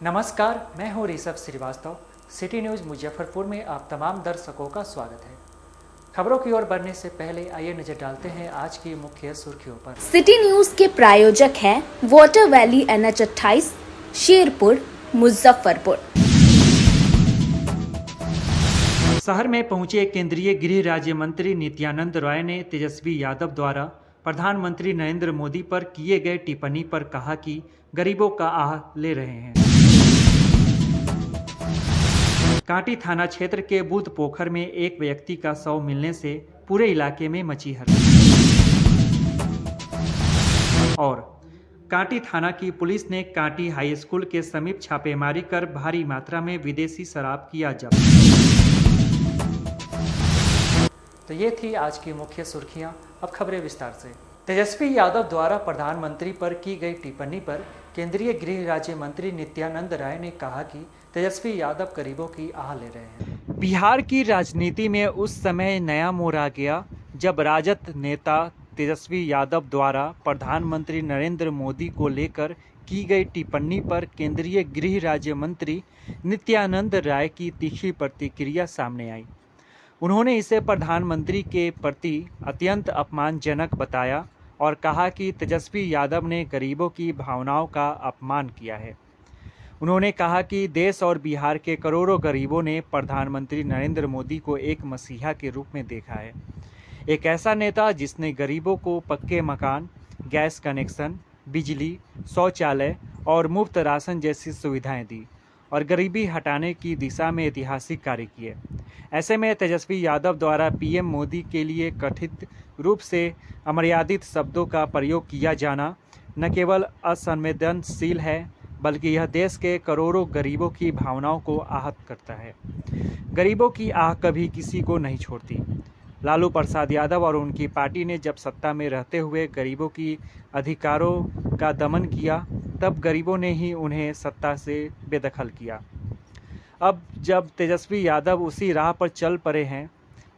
नमस्कार, मैं हूं ऋषभ श्रीवास्तव। सिटी न्यूज़ मुजफ्फरपुर में आप तमाम दर्शकों का स्वागत है। खबरों की ओर बढ़ने से पहले आइए नजर डालते हैं आज की मुख्य सुर्खियों पर। सिटी न्यूज़ के प्रायोजक हैं water valley NH 28, Sherpur, Muzaffarpur. शहर में पहुंचे केंद्रीय गृह राज्य मंत्री नित्यानंद राय ने तेजस्वी यादव द्वारा प्रधानमंत्री नरेंद्र मोदी पर किए गए टिप्पणी पर कहा कि गरीबों का आह ले रहे हैं। कांटी थाना क्षेत्र के बुध पोखर में एक व्यक्ति का शव मिलने से पूरे इलाके में मची हलचल। और कांटी थाना की पुलिस ने कांटी हाई स्कूल के समीप छापेमारी कर भारी मात्रा में विदेशी शराब किया जब्त। तो ये थी आज की मुख्य सुर्खियां। अब खबरें विस्तार से। तेजस्वी यादव द्वारा प्रधानमंत्री पर की गई टिप्पणी पर केंद्रीय गृह राज्य मंत्री नित्यानंद राय ने कहा कि तेजस्वी यादव गरीबों की आह ले रहे हैं। बिहार की राजनीति में उस समय नया मोड़ आ गया जब राजद नेता तेजस्वी यादव द्वारा प्रधानमंत्री नरेंद्र मोदी को लेकर की गई टिप्पणी पर केंद्रीय गृह राज्य मंत्री नित्यानंद राय की तीखी प्रतिक्रिया सामने आई। उन्होंने इसे प्रधानमंत्री के प्रति अत्यंत अपमानजनक बताया और कहा कि तेजस्वी यादव ने गरीबों की भावनाओं का अपमान किया है। उन्होंने कहा कि देश और बिहार के करोड़ों गरीबों ने प्रधानमंत्री नरेंद्र मोदी को एक मसीहा के रूप में देखा है, एक ऐसा नेता जिसने गरीबों को पक्के मकान, गैस कनेक्शन, बिजली, शौचालय और मुफ्त राशन जैसी सुविधाएं दी और गरीबी हटाने की दिशा में ऐतिहासिक कार्य किए। ऐसे में तेजस्वी यादव द्वारा पीएम मोदी के लिए कथित रूप से अमर्यादित शब्दों का प्रयोग किया जाना न केवल असंवेदनशील है बल्कि यह देश के करोड़ों गरीबों की भावनाओं को आहत करता है। गरीबों की आह कभी किसी को नहीं छोड़ती। लालू प्रसाद यादव और उनकी पार्टी ने जब सत्ता में रहते हुए गरीबों की अधिकारों का दमन किया, तब गरीबों ने ही उन्हें सत्ता से बेदखल किया। अब जब तेजस्वी यादव उसी राह पर चल पड़े हैं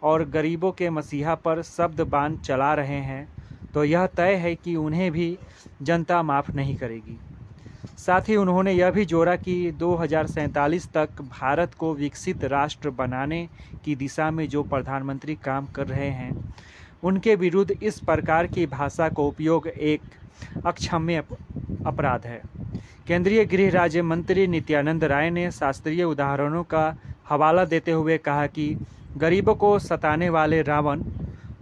और गरीबों के मसीहा पर शब्द बाण चला रहे हैं, तो यह तय है कि उन्हें भी जनता माफ़ नहीं करेगी। साथ ही उन्होंने यह भी जोड़ा कि 2047 तक भारत को विकसित राष्ट्र बनाने की दिशा में जो प्रधानमंत्री काम कर रहे हैं, उनके विरुद्ध इस प्रकार की भाषा का उपयोग एक अक्षम्य अपराध है। केंद्रीय गृह राज्य मंत्री नित्यानंद राय ने शास्त्रीय उदाहरणों का हवाला देते हुए कहा कि गरीबों को सताने वाले रावण,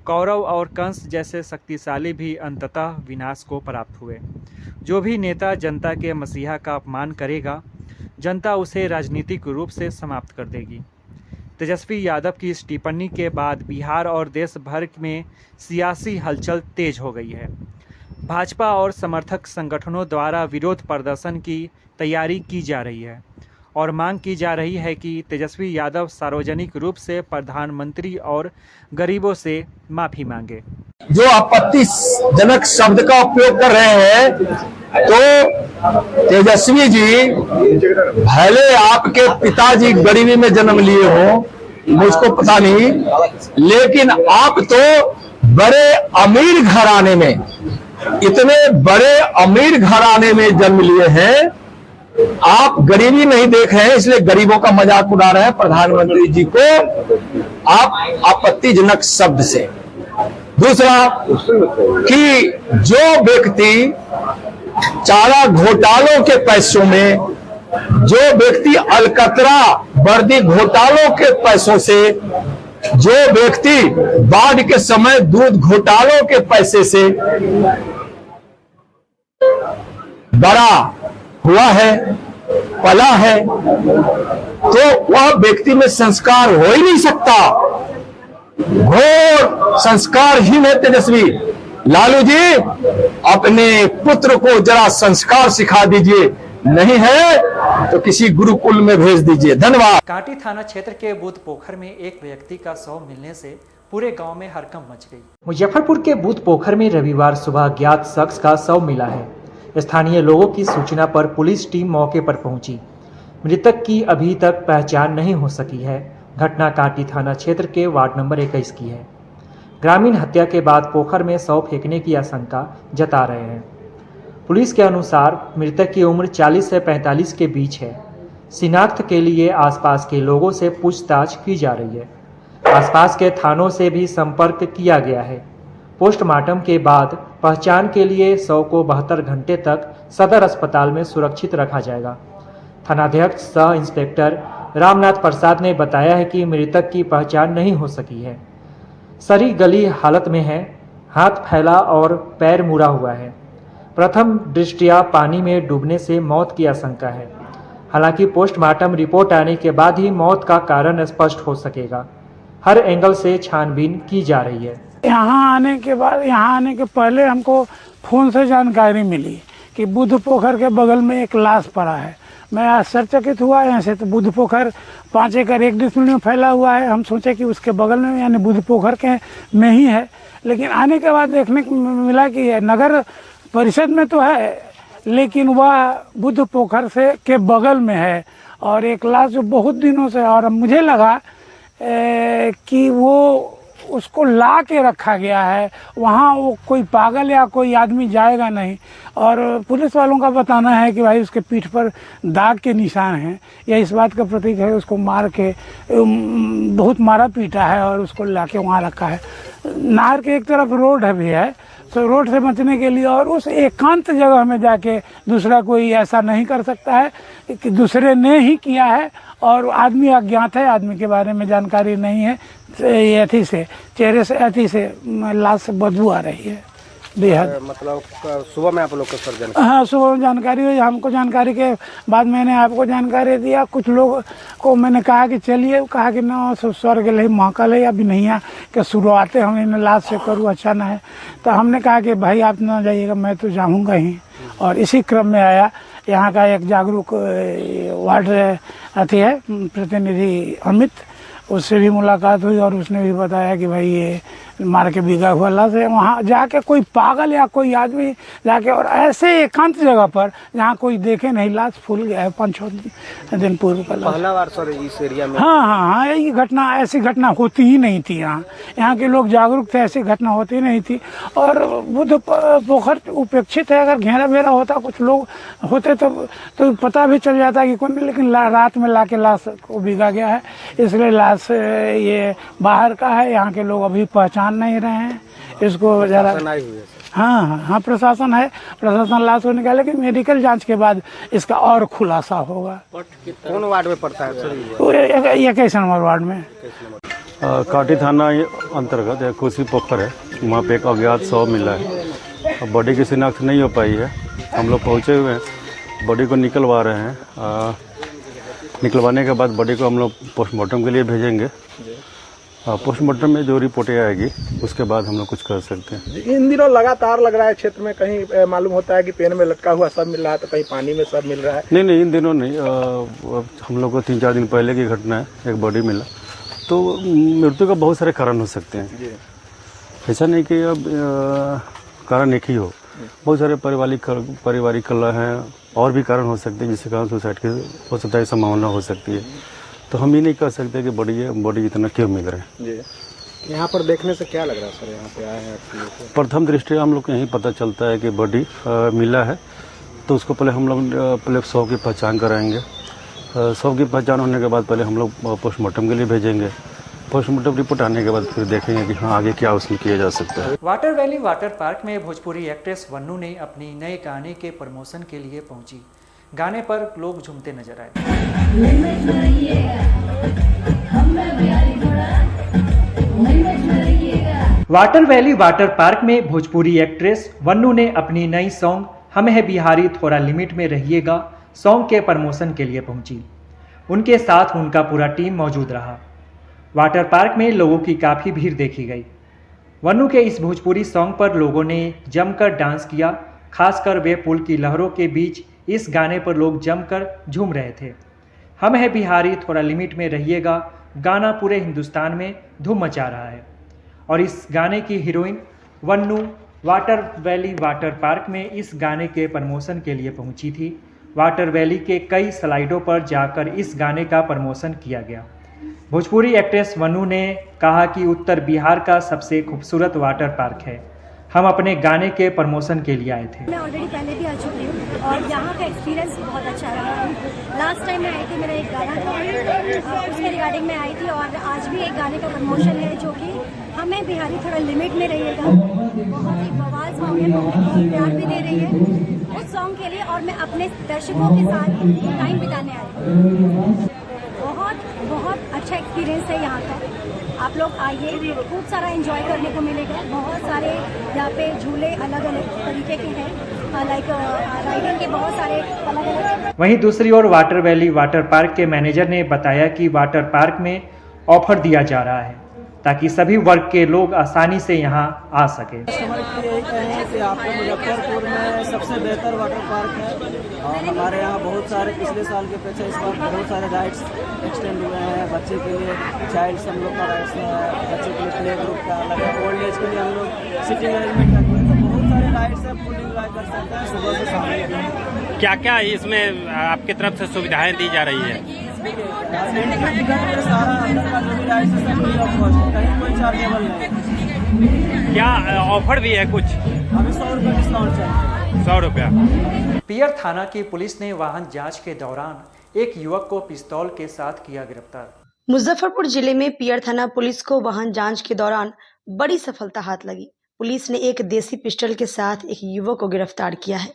कौरव और कंस जैसे शक्तिशाली भी अंततः विनाश को प्राप्त हुए। जो भी नेता जनता के मसीहा का अपमान करेगा, जनता उसे राजनीतिक रूप से समाप्त कर देगी। तेजस्वी यादव की इस टिप्पणी के बाद बिहार और देश भर में सियासी हलचल तेज हो गई है। भाजपा और समर्थक संगठनों द्वारा विरोध प्रदर्शन की तैयारी की जा रही है और मांग की जा रही है कि तेजस्वी यादव सार्वजनिक रूप से प्रधानमंत्री और गरीबों से माफी मांगे। जो आपत्तिजनक शब्द का उपयोग कर रहे हैं, तो तेजस्वी जी, भले आपके पिताजी गरीबी में जन्म लिए हो, मुझको पता नहीं, लेकिन आप तो बड़े अमीर घराने में, इतने बड़े अमीर घराने में जन्म लिए हैं, आप गरीबी नहीं देख रहे हैं, इसलिए गरीबों का मजाक उड़ा रहे हैं प्रधानमंत्री जी को आप आपत्तिजनक शब्द से। दूसरा कि जो व्यक्ति चारा घोटालों के पैसों में, जो व्यक्ति अलकतरा वर्दी घोटालों के पैसों से, जो व्यक्ति बाढ़ के समय दूध घोटालों के पैसे से बड़ा हुआ है, पला है, तो वह व्यक्ति में संस्कार हो ही नहीं सकता। घोर संस्कारहीन है तेजस्वी। लालू जी, अपने पुत्र को जरा संस्कार सिखा दीजिए, नहीं है तो किसी गुरुकुल में भेज दीजिए। धन्यवाद। कांटी थाना क्षेत्र के बुध पोखर में एक व्यक्ति का शव मिलने से पूरे गांव में हड़कंप मच गई। मुजफ्फरपुर के बुध पोखर में रविवार सुबह अज्ञात शख्स का शव मिला है। स्थानीय लोगों की सूचना पर पुलिस टीम मौके पर पहुंची। मृतक की अभी तक पहचान नहीं हो सकी है। घटना कांटी थाना क्षेत्र के वार्ड नंबर 21 की है। ग्रामीण हत्या के बाद पोखर में शव फेंकने की आशंका जता रहे हैं। पुलिस के अनुसार मृतक की उम्र 40 से 45 के बीच है। शिनाख्त के लिए आसपास के लोगों से पूछताछ की जा रही है। आसपास के थानों से भी संपर्क किया गया है। पोस्टमार्टम के बाद पहचान के लिए शव को 72 घंटे तक सदर अस्पताल में सुरक्षित रखा जाएगा। थानाध्यक्ष सह इंस्पेक्टर रामनाथ प्रसाद ने बताया है कि मृतक की पहचान नहीं हो सकी है। शरीर गली हालत में है, हाथ फैला और पैर मुड़ा हुआ है। प्रथम दृष्टया पानी में डूबने से मौत की आशंका है। हालांकि पोस्टमार्टम रिपोर्ट आने के बाद ही मौत का कारण स्पष्ट हो सकेगा। हर एंगल से छानबीन की जा रही है। यहाँ आने के पहले हमको फोन से जानकारी मिली कि बुद्ध पोखर के बगल में एक लाश पड़ा है। मैं आश्चर्यचकित हुआ। यहाँ से तो बुद्ध पोखर 5 एकड़ 1 डिसमिल में फैला हुआ है। हम सोचे कि उसके बगल में यानी बुद्ध पोखर के में ही है, लेकिन आने के बाद देखने को मिला कि नगर परिषद में तो है, लेकिन वह बुद्ध पोखर से के बगल में है और एक लाश जो बहुत दिनों से, और मुझे लगा कि वो उसको ला के रखा गया है, वहाँ वो कोई पागल या कोई आदमी जाएगा नहीं। और पुलिस वालों का बताना है कि भाई उसके पीठ पर दाग के निशान हैं। यह इस बात का प्रतीक है उसको मार के बहुत मारा पीटा है और उसको ला के वहाँ रखा है। नहर के एक तरफ रोड है भी है, तो रोड से बचने के लिए और उस एकांत जगह में जाके दूसरा कोई ऐसा नहीं कर सकता है कि दूसरे ने ही किया है। और आदमी अज्ञात है, आदमी के बारे में जानकारी नहीं है। अथी से चेहरे से अथी से लाश से बदबू आ रही है बेहद। मतलब सुबह में आप लोग को सर हाँ, सुबह में जानकारी हुई। हमको जानकारी के बाद मैंने आपको जानकारी दिया। कुछ लोग को मैंने कहा कि चलिए, कहा कि ना स्वर्ग है महकल है या बिनैया के शुरुआतें हम इन लाश से करूँ, अच्छा ना है। तो हमने कहा कि भाई आप ना जाइएगा, मैं तो जाऊँगा ही। और इसी क्रम में आया यहाँ का एक जागरूक वार्ड अथी है प्रतिनिधि अमित, उससे भी मुलाकात हुई और उसने भी बताया कि भाई ये मार के बिगा हुआ लाश है। वहाँ जाके कोई पागल या कोई आदमी जाके और ऐसे एकांत जगह पर जहाँ कोई देखे नहीं, लाश फूल गया है 5-6 दिन पूर्व का लाश। पहला बार सर इस एरिया में? हाँ, ये घटना, ऐसी घटना होती ही नहीं थी। यहाँ के लोग जागरूक थे, ऐसी घटना होती नहीं थी। और बुद्ध पोखर उपेक्षित है, अगर घेरा बेरा होता, कुछ लोग होते तो पता भी चल जाता कि कौन, लेकिन रात में लाके लाश को बिगा गया है। इसलिए लाश ये बाहर का है, यहाँ के लोग अभी पहचान नहीं रहे हैं इसको जरा। हाँ, प्रशासन है, प्रशासन लाश को निकाले कि मेडिकल जांच के बाद इसका और खुलासा होगा। कौन वार्ड में पड़ता है सर? 21 नंबर वार्ड में। काटी थाना अंतर्गत एक कोसी पोखर है, वहाँ पे एक अज्ञात शव मिला है। बॉडी की शिनाख्त नहीं हो पाई है। हम लोग पहुँचे हुए हैं, बॉडी को निकलवा रहे हैं। निकलवाने के बाद बॉडी को हम लोग पोस्टमार्टम के लिए भेजेंगे। पोस्टमार्टम में जो रिपोर्टें आएगी उसके बाद हम लोग कुछ कर सकते हैं। इन दिनों लगातार लग रहा है क्षेत्र में, कहीं मालूम होता है कि पेन में लटका हुआ सब मिल रहा है, तो कहीं पानी में सब मिल रहा है। नहीं, इन दिनों नहीं। हम लोग को 3-4 दिन पहले की घटना है, एक बॉडी मिला। तो मृत्यु का बहुत सारे कारण हो सकते हैं, ऐसा नहीं कि अब कारण एक ही हो। बहुत सारे पारिवारिक कलह हैं, और भी कारण हो सकते हैं जिसके कारण सुसाइड की हो सकता है संभावना हो सकती है। तो हम ये नहीं कह सकते कि बॉडी इतना क्यों मिल रहा है। जी, यहाँ पर देखने से क्या लग रहा है सर? यहाँ पे आए हैं, प्रथम दृष्टया हम लोग को यही पता चलता है कि बॉडी मिला है, तो उसको पहले हम लोग पहले शव की पहचान कराएंगे। शव की पहचान होने के बाद पहले हम लोग पोस्टमार्टम के लिए भेजेंगे। पोस्टमार्टम रिपोर्ट आने के बाद फिर देखेंगे कि हाँ आगे क्या उसमें किया जा सकता है। वाटर वैली वाटर पार्क में भोजपुरी एक्ट्रेस वन्नू ने अपनी नए गाने के प्रमोशन के लिए पहुंची। गाने पर लोग झूमते नजर आए। वाटर वैली वाटर पार्क में भोजपुरी एक्ट्रेस वन्नू ने अपनी नई सॉन्ग हम है बिहारी थोड़ा लिमिट में रहिएगा सॉन्ग के प्रमोशन के लिए पहुंची। उनके साथ उनका पूरा टीम मौजूद रहा। वाटर पार्क में लोगों की काफ़ी भीड़ देखी गई। वन्नू के इस भोजपुरी सॉन्ग पर लोगों ने जमकर डांस किया। खासकर वे पुल की लहरों के बीच इस गाने पर लोग जमकर झूम रहे थे। हम है बिहारी थोड़ा लिमिट में रहिएगा गाना पूरे हिंदुस्तान में धूम मचा रहा है और इस गाने की heroine Vannu water valley water park में इस गाने के प्रमोशन के लिए पहुंची थी। वाटर वैली के कई स्लाइडों पर जाकर इस गाने का प्रमोशन किया गया। भोजपुरी एक्ट्रेस वन्नू ने कहा कि उत्तर बिहार का सबसे खूबसूरत वाटर पार्क है। हम अपने गाने के प्रमोशन के लिए आए थे। मैं ऑलरेडी पहले भी आ चुकी हूँ और यहाँ का एक्सपीरियंस बहुत अच्छा रहा। लास्ट टाइम मैं आई थी, मेरा एक गाना था, उसके रिगार्डिंग मैं आई थी और आज भी एक गाने का प्रमोशन है जो कि हमें बिहारी थोड़ा लिमिट में रहिएगा। बहुत ही बवाल सॉन्ग है, बहुत प्यार भी दे रही है उस सॉन्ग के लिए और मैं अपने दर्शकों के साथ टाइम बिताने आई हूँ। बहुत अच्छा एक्सपीरियंस है यहाँ का। आप लोग आइए, खूब सारा एंजॉय करने को मिलेगा। बहुत सारे यहाँ पे झूले अलग अलग तरीके के हैं, लाइक राइडिंग के बहुत सारे अलग अलग। वहीं दूसरी ओर वाटर वैली वाटर पार्क के मैनेजर ने बताया कि वाटर पार्क में ऑफर दिया जा रहा है ताकि सभी वर्ग के लोग आसानी से यहाँ आ सके। कस्टमर के यही कहें कि आपको मुजफ्फरपुर में सबसे बेहतर वाटर पार्क है और हमारे यहाँ बहुत सारे पिछले साल के अपेक्षा इस बार बहुत सारे राइड्स एक्सटेंड हुए हैं। बच्चे के लिए चाइल्ड हम लोग का राइड्स है, बच्चे के लिए प्ले ग्रुप का अलग है, ओल्ड एज के लिए हम लोग सिटिंग अरेंजमेंट करते हैं। तो बहुत सारे राइड्स हैं, फुल इंजॉय कर सकते हैं सुबह से शाम तक। क्या क्या इसमें आपकी तरफ से सुविधाएं दी जा रही है? सारा अंदर का जो भी राइड्स है सब फ्री ऑफ कॉस्ट, कहीं कोई चार्जेबल नहीं। क्या ऑफर भी है कुछ? अभी 100 रुपये डिस्काउंट चल रहा है। 100 रुपया। पियर थाना की पुलिस ने वाहन जांच के दौरान एक युवक को पिस्तौल के साथ किया गिरफ्तार। मुजफ्फरपुर जिले में पियर थाना पुलिस को वाहन जांच के दौरान बड़ी सफलता हाथ लगी। पुलिस ने एक देसी पिस्टल के साथ एक युवक को गिरफ्तार किया है।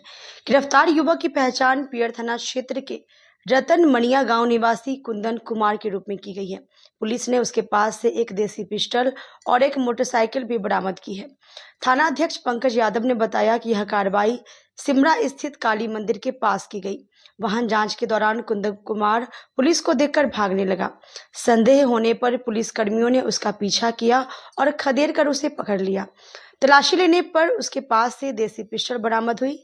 गिरफ्तार युवक की पहचान पियर थाना क्षेत्र के रतन मणिया गांव निवासी कुंदन कुमार के रूप में की गई है। पुलिस ने उसके पास से एक देसी पिस्टल और एक मोटरसाइकिल भी बरामद की है। थाना अध्यक्ष पंकज यादव ने बताया कि यह कार्रवाई सिमरा स्थित काली मंदिर के पास की गई। वाहन जांच के दौरान कुंदन कुमार पुलिस को देखकर भागने लगा। संदेह होने पर पुलिस कर्मियों ने उसका पीछा किया और खदेड़ कर उसे पकड़ लिया। तलाशी लेने पर उसके पास से देसी पिस्टल बरामद हुई।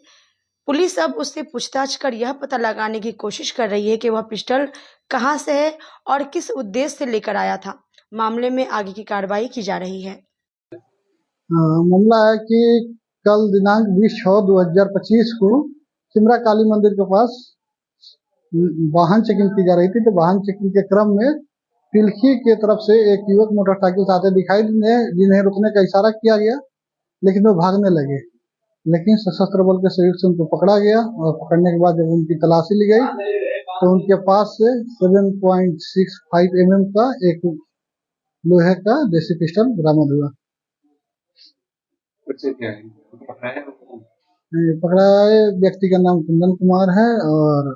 पुलिस अब उससे पूछताछ कर यह पता लगाने की कोशिश कर रही है कि वह पिस्टल कहां से है और किस उद्देश्य से लेकर आया था। मामले में आगे की कार्रवाई की जा रही है। मामला है कि कल दिनांक 20/6/2025 को सिमरा काली मंदिर के पास वाहन चेकिंग की जा रही थी। तो वाहन चेकिंग के क्रम में पिलखी के तरफ से एक युवक मोटरसाइकिल से आते दिखाई दिए, जिन्हें रुकने का इशारा किया गया, लेकिन वो भागने लगे। लेकिन सशस्त्र बल के सहयोग से उनको पकड़ा गया और पकड़ने के बाद जब उनकी तलाशी ली गई तो उनके पास से 7.65 mm का एक लोहे का देसी पिस्टल बरामद हुआ। पकड़ाए व्यक्ति का नाम कुंदन कुमार है और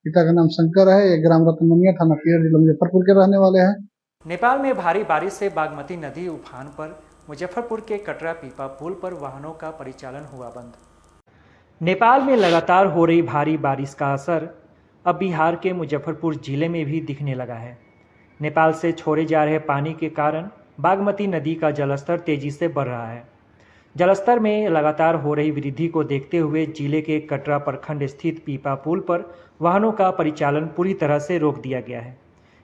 पिता का नाम शंकर है। ये ग्राम रतनमनिया, थाना पियर, जिला मुजफ्फरपुर के रहने वाले हैं। नेपाल में भारी बारिश से बागमती नदी उफान पर मुजफ्फरपुर के कटरा पीपा पुल पर वाहनों का परिचालन हुआ बंद। नेपाल में लगातार हो रही भारी बारिश का असर अब बिहार के मुजफ्फरपुर जिले में भी दिखने लगा है। नेपाल से छोड़े जा रहे पानी के कारण बागमती नदी का जलस्तर तेजी से बढ़ रहा है। जलस्तर में लगातार हो रही वृद्धि को देखते हुए जिले के कटरा प्रखंड स्थित पीपा पुल पर वाहनों का परिचालन पूरी तरह से रोक दिया गया है।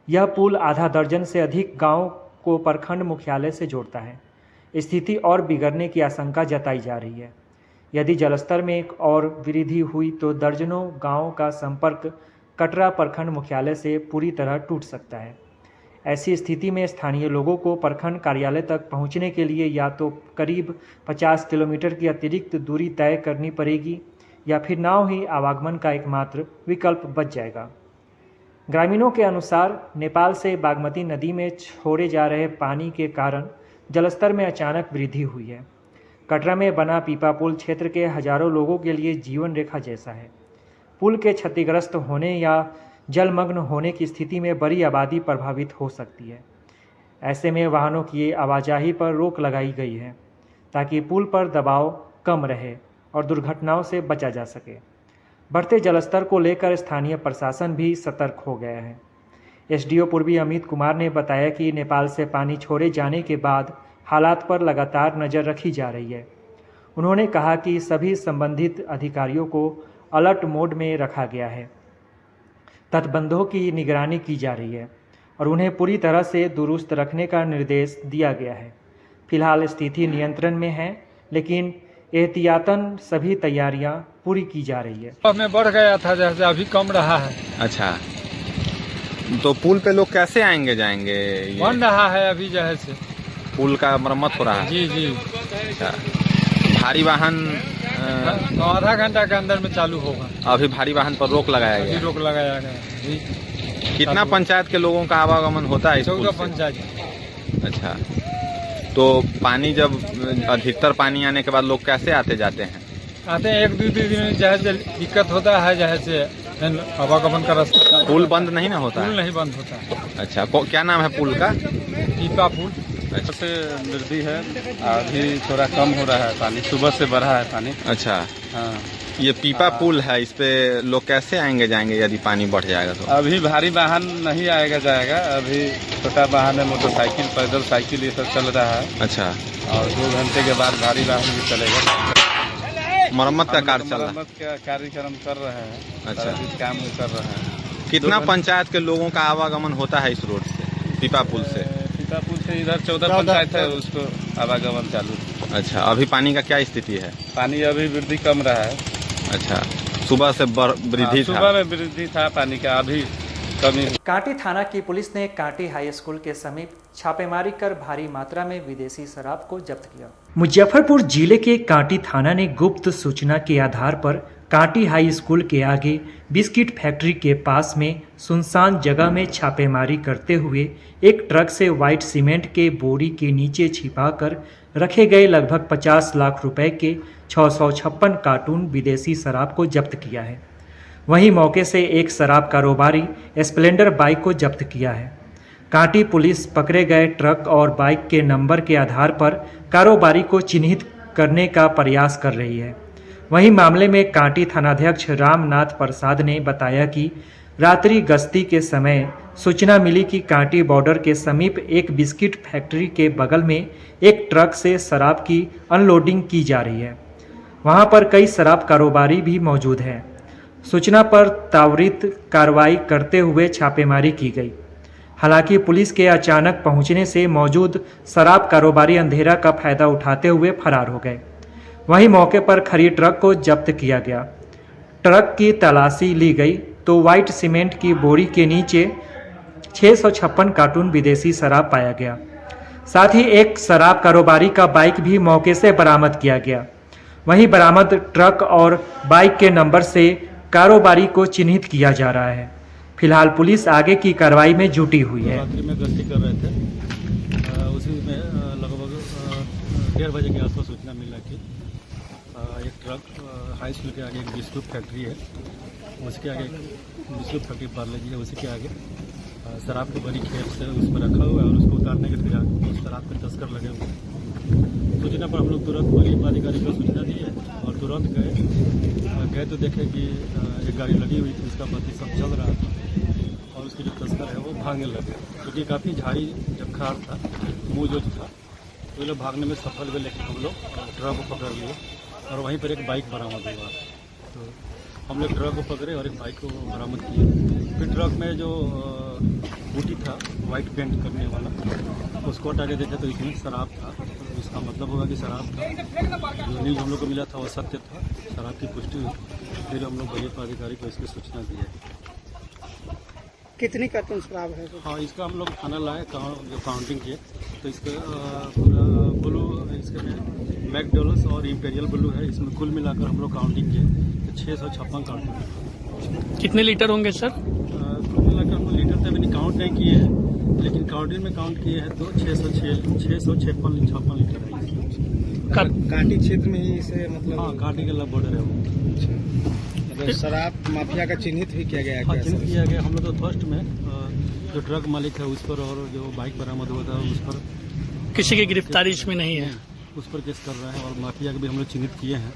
यह पुल आधा दर्जन से अधिक गांव को प्रखंड मुख्यालय से जोड़ता है। स्थिति और बिगड़ने की आशंका जताई जा रही है। यदि जलस्तर में एक और वृद्धि हुई तो दर्जनों गांवों का संपर्क कटरा प्रखंड मुख्यालय से पूरी तरह टूट सकता है। ऐसी स्थिति में स्थानीय लोगों को प्रखंड कार्यालय तक पहुंचने के लिए या तो करीब 50 किलोमीटर की अतिरिक्त दूरी तय करनी पड़ेगी या फिर नाव ही आवागमन का एकमात्र विकल्प बच जाएगा। ग्रामीणों के अनुसार नेपाल से बागमती नदी में छोड़े जा रहे पानी के कारण जलस्तर में अचानक वृद्धि हुई है। कटरा में बना पीपा पुल क्षेत्र के हजारों लोगों के लिए जीवन रेखा जैसा है। पुल के क्षतिग्रस्त होने या जलमग्न होने की स्थिति में बड़ी आबादी प्रभावित हो सकती है। ऐसे में वाहनों की आवाजाही पर रोक लगाई गई है ताकि पुल पर दबाव कम रहे और दुर्घटनाओं से बचा जा सके। बढ़ते जलस्तर को लेकर स्थानीय प्रशासन भी सतर्क हो गया है। एसडीओ पूर्वी अमित कुमार ने बताया कि नेपाल से पानी छोड़े जाने के बाद हालात पर लगातार नज़र रखी जा रही है। उन्होंने कहा कि सभी संबंधित अधिकारियों को अलर्ट मोड में रखा गया है, तटबंधों की निगरानी की जा रही है और उन्हें पूरी तरह से दुरुस्त रखने का निर्देश दिया गया है। फिलहाल स्थिति नियंत्रण में है, लेकिन एहतियातन सभी तैयारियां पूरी की जा रही है। हमें बढ़ गया था, जैसे अभी कम रहा है। अच्छा, तो पुल पे लोग कैसे आएंगे जाएंगे? बन रहा है अभी, जैसे पुल का मरम्मत हो रहा है। जी जी। अच्छा, भारी वाहन आधा घंटा के अंदर में चालू होगा। अभी भारी वाहन पर रोक लगाया गया। रोक लगाया गया जी। कितना पंचायत के लोगों का आवागमन होता है? 14 पंचायत। अच्छा, तो पानी जब अधिकतर पानी आने के बाद लोग कैसे आते जाते हैं? आते हैं 1-2 दिन जैसे दिक्कत होता है, जैसे आवागमन का रास्ता। पुल बंद नहीं ना होता? पुल नहीं बंद होता। अच्छा, क्या नाम है पुल का? पीपा पुल। अच्छा से वृद्धि है, अभी थोड़ा कम हो रहा है पानी, सुबह से बढ़ा है पानी। अच्छा, हाँ। ये पीपा पुल है, इस पे लोग कैसे आएंगे जाएंगे यदि पानी बढ़ जाएगा तो? अभी भारी वाहन नहीं आएगा जाएगा, अभी छोटा वाहन है, मोटरसाइकिल, पैदल साइकिल ये सब चल रहा है। अच्छा, और 2 घंटे के बाद भारी वाहन भी चलेगा। मरम्मत का कार्य चल रहा है? मरम्मत का कार्यक्रम कर रहे हैं। अच्छा, काम कर रहे हैं। कितना पंचायत के लोगों का आवागमन होता है इस रोड से, पीपा पुल से? पीपा पुल से इधर 14 पंचायत है, उसको आवागमन चालू। अच्छा, अभी पानी का क्या स्थिति है? पानी अभी वृद्धि कम रहा है। अच्छा, सुबह से वृद्धि था? सुबह में वृद्धि था पानी का, अभी कमी। कांटी थाना की पुलिस ने कांटी हाई स्कूल के समीप छापेमारी कर भारी मात्रा में विदेशी शराब को जब्त किया। मुजफ्फरपुर जिले के कांटी थाना ने गुप्त सूचना के आधार पर कांटी हाई स्कूल के आगे बिस्किट फैक्ट्री के पास में सुनसान जगह में छापेमारी करते हुए एक ट्रक से व्हाइट सीमेंट के बोरी के नीचे छिपाकर रखे गए लगभग 50 लाख रुपए के 656 कार्टून विदेशी शराब को जब्त किया है। वहीं मौके से एक शराब कारोबारी स्प्लेंडर बाइक को जब्त किया है। कांटी पुलिस पकड़े गए ट्रक और बाइक के नंबर के आधार पर कारोबारी को चिन्हित करने का प्रयास कर रही है। वहीं मामले में कांटी थानाध्यक्ष रामनाथ प्रसाद ने बताया कि रात्रि गश्ती के समय सूचना मिली कि कांटी बॉर्डर के समीप एक बिस्किट फैक्ट्री के बगल में एक ट्रक से शराब की अनलोडिंग की जा रही है। वहां पर कई शराब कारोबारी भी मौजूद हैं। सूचना पर त्वरित कार्रवाई करते हुए छापेमारी की गई। हालांकि पुलिस के अचानक पहुंचने से मौजूद शराब कारोबारी अंधेरा का फायदा उठाते हुए फरार हो गए। वहीं मौके पर खड़ी ट्रक को जब्त किया गया। ट्रक की तलाशी ली गई तो व्हाइट सीमेंट की बोरी के नीचे 656 कार्टून विदेशी शराब पाया गया। साथ ही एक शराब कारोबारी का बाइक भी मौके से बरामद किया गया। वहीं बरामद ट्रक और बाइक के नंबर से कारोबारी को चिन्हित किया जा रहा है। फिलहाल पुलिस आगे की कार्रवाई में जुटी हुई है। रात्रि में गश्ती कर रहे थे, उसी में लगभग 1:30 बजे के आसपास सूचना मिला कि एक ट्रक हाई स्कूल के आगे एक बिस्कुट फैक्ट्री है, उसके आगे बिस्कुट फैक्ट्री पार्ले जी है, उसी के आगे शराब की बड़ी खेप से उस पर रखा हुआ है और उसको उतारने के फिर शराब के तस्कर लगे हुए हैं। सूचना पर हम लोग तुरंत पुलिस अधिकारी को सूचना दी है और तुरंत गए तो देखे कि एक गाड़ी लगी हुई थी, उसका बत्ती सब चल रहा था और उसके जो तस्कर है वो भागने लगे, क्योंकि काफ़ी झाड़ी जखाड़ था, मुँह जो था, तो लोग भागने में सफल हुए। लेकिन हम लोग ट्रक को पकड़ लिए और वहीं पर एक बाइक बरामद हुआ। तो हम लोग ट्रक को पकड़े और एक बाइक को बरामद किए। फिर ट्रक में जो बूटी था वाइट पेंट करने वाला, उसको हटा के देखे तो इसमें शराब था। इसका मतलब होगा कि शराब था। जो न्यूज़ हम लोग को मिला था वो सत्य था, शराब की पुष्टि हुई। फिर हम लोग वरीय अधिकारी को इसकी सूचना दी है। कितनी कार्टून शराब है? हाँ, इसका हम लोग थाना लाए, जो काउंटिंग किए तो इसका पूरा ब्लू, इसके में मैकडोनल्ड्स और इम्पेरियल ब्लू है, इसमें कुल मिलाकर हम लोग काउंटिंग किए तो 656 कार्टून। कितने लीटर होंगे सर? कुल मिलाकर हम लोग लीटर तो अभी काउंट नहीं किए हैं, लेकिन काउंटिंग में काउंट किए हैं तो 656 लीटर है। कांटी क्षेत्र में ही इसे मतलब? हाँ, कांटी के लग बॉर्डर है वो। शराब माफिया का चिन्हित भी किया गया है? हाँ, चिन्हित किया गया। हम लोग तो फर्स्ट में जो ट्रक मालिक है उस पर और जो बाइक बरामद हुआ था उस पर किसी की गिरफ्तारी इसमें नहीं है, उस पर केस कर रहे हैं और माफिया के भी हम लोग चिन्हित किए हैं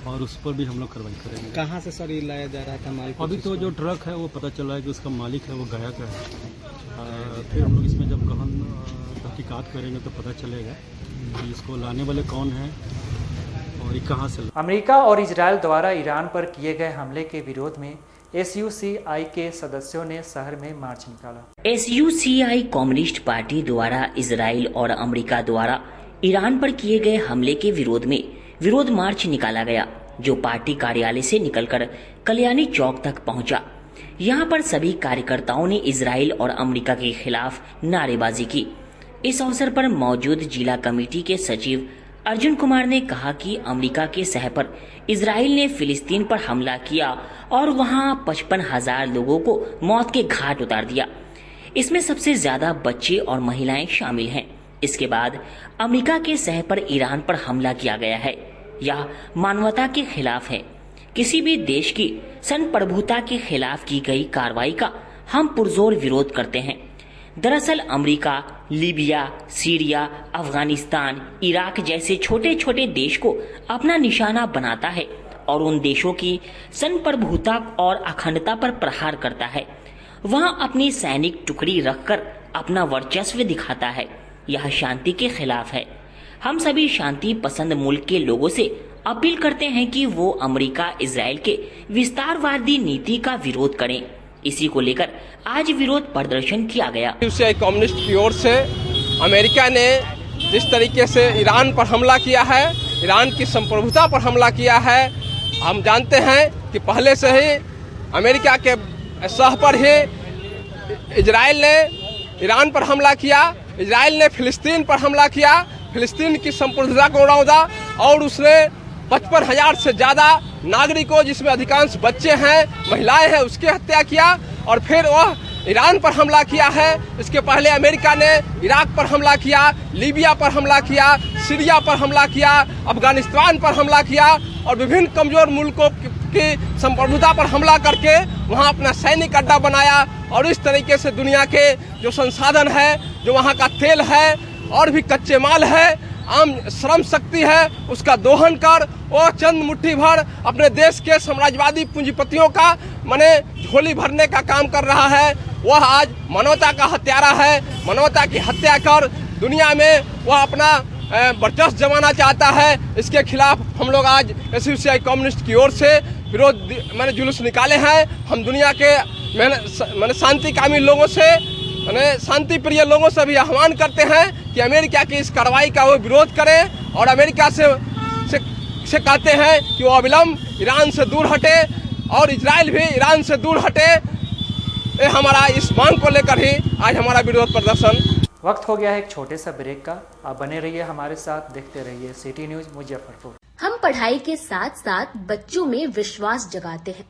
और उस पर भी हम लोग कार्रवाई करेंगे। कहाँ से सर ये लाया जा रहा था माल? अभी तो जो ट्रक है वो पता चला है कि उसका मालिक है वो गया का है। फिर हम लोग इसमें जब गहन तहकीकात करेंगे तो पता चलेगा कि इसको लाने वाले कौन हैं और ये कहाँ से। अमेरिका और इजराइल द्वारा ईरान पर किए गए हमले के विरोध में SUCI के सदस्यों ने शहर में मार्च निकाला। SUCI कम्युनिस्ट पार्टी द्वारा इजराइल और अमेरिका द्वारा ईरान पर किए गए हमले के विरोध में विरोध मार्च निकाला गया, जो पार्टी कार्यालय से निकलकर कल्याणी चौक तक पहुंचा। यहां पर सभी कार्यकर्ताओं ने इजराइल और अमेरिका के खिलाफ नारेबाजी की। इस अवसर पर मौजूद जिला कमेटी के सचिव अर्जुन कुमार ने कहा कि अमेरिका के सह पर इजराइल ने फिलिस्तीन पर हमला किया और वहां 55,000 लोगों को मौत के घाट उतार दिया। इसमें सबसे ज्यादा बच्चे और महिलाएं शामिल हैं। इसके बाद अमेरिका के सह पर ईरान पर हमला किया गया है। यह मानवता के खिलाफ है। किसी भी देश की संप्रभुता के खिलाफ की गई कार्रवाई का हम पुरजोर विरोध करते हैं। दरअसल America Libya, Syria, Afghanistan, Iraq जैसे छोटे छोटे देश को अपना निशाना बनाता है और उन देशों की संप्रभुता और अखंडता पर प्रहार करता है। वहां अपनी सैनिक टुकड़ी रखकर अपना वर्चस्व दिखाता है। यह शांति के खिलाफ है। हम सभी शांति पसंद मुल्क के लोगों से अपील करते हैं कि वो अमेरिका इजराइल के विस्तारवादी नीति का विरोध करें। इसी को लेकर आज विरोध प्रदर्शन किया गया। कम्युनिस्ट की ओर से अमेरिका ने जिस तरीके से ईरान पर हमला किया है, ईरान की संप्रभुता पर हमला किया है, हम जानते हैं कि पहले से ही अमेरिका के सह पर ही इजराइल ने ईरान पर हमला किया, इजराइल ने फिलिस्तीन पर हमला किया, फिलिस्तीन की संप्रभुता को उड़ादा और उसने 55,000 से ज्यादा नागरिकों, जिसमें अधिकांश बच्चे हैं, महिलाएं हैं, उसकी हत्या किया और फिर वह ईरान पर हमला किया है। इसके पहले अमेरिका ने इराक पर हमला किया, लीबिया पर हमला किया, सीरिया पर हमला किया, अफगानिस्तान पर हमला किया और विभिन्न कमजोर मुल्कों की संप्रभुता पर हमला करके वहां अपना सैनिक अड्डा बनाया और इस तरीके से दुनिया के जो संसाधन है, जो वहां का तेल है और भी कच्चे माल है, आम श्रम शक्ति है, उसका दोहन कर वो चंद मुट्ठी भर अपने देश के साम्राज्यवादी पूंजीपतियों का माने झोली भरने का काम कर रहा है। वह आज मानवता का हत्यारा है। मानवता की हत्या कर दुनिया में वह अपना वर्चस्व जमाना चाहता है। इसके खिलाफ हम लोग आज एसयूसीआई कम्युनिस्ट की ओर से विरोध मैंने जुलूस निकाले हैं। हम दुनिया के मैंने शांतिकामी लोगों से शांति प्रिय लोगों से भी आह्वान करते हैं कि अमेरिका की इस कार्रवाई का वो विरोध करें और अमेरिका से कहते हैं कि वो अविलंब ईरान से दूर हटे और इजराइल भी ईरान से दूर हटे। ये हमारा इस मांग को लेकर ही आज हमारा विरोध प्रदर्शन। वक्त हो गया है एक छोटे सा ब्रेक का। आप बने रहिए हमारे साथ, देखते रहिए सिटी न्यूज मुजफ्फरपुर। हम पढ़ाई के साथ साथ बच्चों में विश्वास जगाते हैं।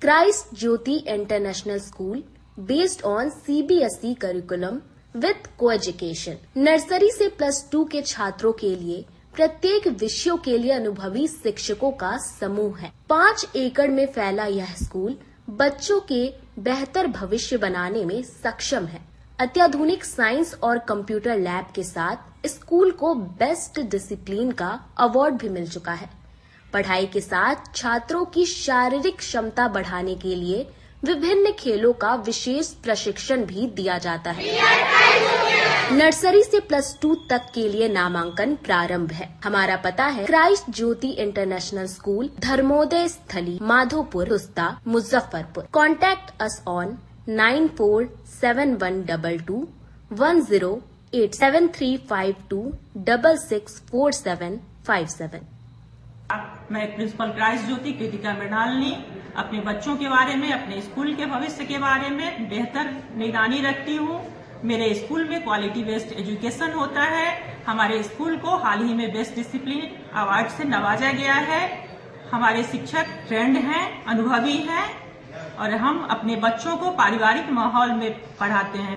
Christ Jyoti international school based on CBSE curriculum with co-education। Nursery से +2 के छात्रों के लिए प्रत्येक विषयों के लिए अनुभवी शिक्षकों का समूह है। 5 एकड़ में फैला यह स्कूल बच्चों के बेहतर भविष्य बनाने में सक्षम है। अत्याधुनिक साइंस और कंप्यूटर लैब के साथ स्कूल को बेस्ट डिसिप्लिन का अवार्ड भी मिल चुका है। पढ़ाई के साथ छात्रों की शारीरिक क्षमता बढ़ाने के लिए विभिन्न खेलों का विशेष प्रशिक्षण भी दिया जाता है। नर्सरी से +2 तक के लिए नामांकन प्रारंभ है। हमारा पता है Christ Jyoti international school, Dharmodaya Sthali, Madhopur, Rusta, Muzaffarpur. Contact us on 947122108735264757। मैं प्रिंसिपल क्राइस्ट ज्योति कृतिका मृणालिनी अपने बच्चों के बारे में, अपने स्कूल के भविष्य के बारे में बेहतर निगरानी रखती हूँ। मेरे स्कूल में क्वालिटी बेस्ड एजुकेशन होता है। हमारे स्कूल को हाल ही में बेस्ट डिसिप्लिन अवार्ड से नवाजा गया है। हमारे शिक्षक ट्रेंड हैं, अनुभवी हैं और हम अपने बच्चों को पारिवारिक माहौल में पढ़ाते हैं।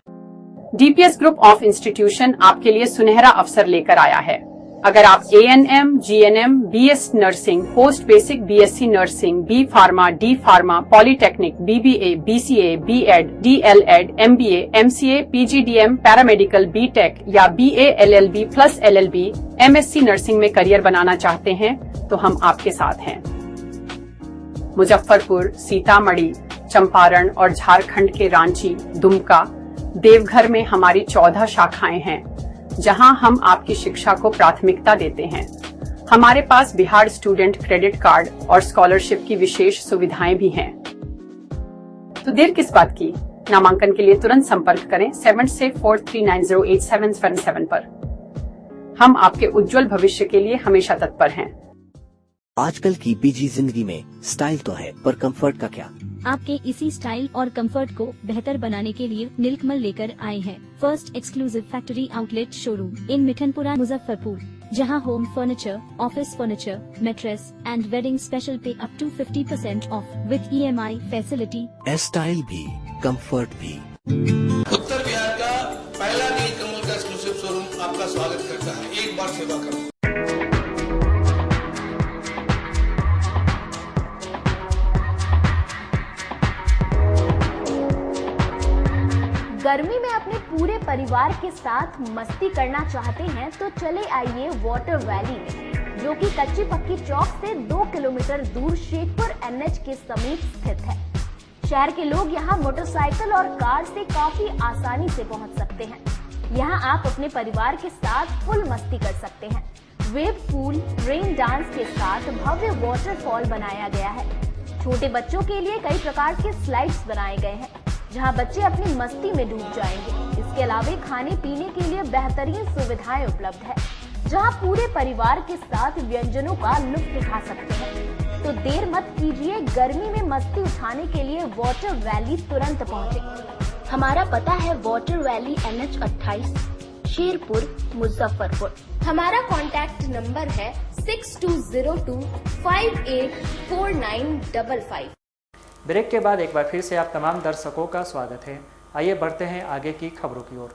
डीपीएस ग्रुप ऑफ इंस्टीट्यूशन आपके लिए सुनहरा अवसर लेकर आया है। अगर आप ANM, GNM, BS nursing, post basic BSc nursing, B pharma, D pharma, polytechnic, BBA, BCA, BEd, DLEd, MBA, MCA, PGDM, paramedical, BTech या BA LLB plus LLB, MSc nursing में करियर बनाना चाहते हैं तो हम आपके साथ हैं। मुजफ्फरपुर, सीतामढ़ी, चंपारण और झारखंड के रांची, दुमका, देवघर में हमारी 14 शाखाएं हैं जहां हम आपकी शिक्षा को प्राथमिकता देते हैं। हमारे पास बिहार स्टूडेंट क्रेडिट कार्ड और स्कॉलरशिप की विशेष सुविधाएं भी हैं। तो देर किस बात की, नामांकन के लिए तुरंत संपर्क करें 7643908777 पर। हम आपके उज्जवल भविष्य के लिए हमेशा तत्पर हैं। आजकल की बिजी जिंदगी में स्टाइल तो है, पर कंफर्ट का क्या? आपके इसी स्टाइल और कंफर्ट को बेहतर बनाने के लिए नीलकमल लेकर आए हैं first exclusive factory outlet showroom in Mithanpura, Muzaffarpur. जहां home furniture, office furniture, mattress and wedding special पे up to 50% off with EMI facility. Style भी, कंफर्ट भी। उत्तर बिहार का पहला नीलकमल का एक्सक्लूसिव शोरूम आपका स्वागत करता है। एक बार सेवा करो। गर्मी में अपने पूरे परिवार के साथ मस्ती करना चाहते हैं तो चले आइए वाटर वैली में, जो कि कच्ची पक्की चौक से 2 किलोमीटर दूर शेखपुर NH के समीप स्थित है। शहर के लोग यहाँ मोटरसाइकिल और कार से काफी आसानी से पहुँच सकते हैं। यहाँ आप अपने परिवार के साथ फुल मस्ती कर सकते हैं। वेव पूल, रेन डांस के साथ भव्य वाटरफॉल बनाया गया है। छोटे बच्चों के लिए कई प्रकार के स्लाइड्स बनाए गए हैं, जहां बच्चे अपनी मस्ती में डूब जाएंगे। इसके अलावा खाने पीने के लिए बेहतरीन सुविधाएं उपलब्ध है, जहां पूरे परिवार के साथ व्यंजनों का लुत्फ उठा सकते हैं। तो देर मत कीजिए, गर्मी में मस्ती उठाने के लिए वाटर वैली तुरंत पहुंचे। हमारा पता है water valley NH 28, Sherpur, Muzaffarpur. हमारा कॉन्टैक्ट नंबर है 6202 584955। ब्रेक के बाद एक बार फिर से आप तमाम दर्शकों का स्वागत है। आइए बढ़ते हैं आगे की खबरों की ओर।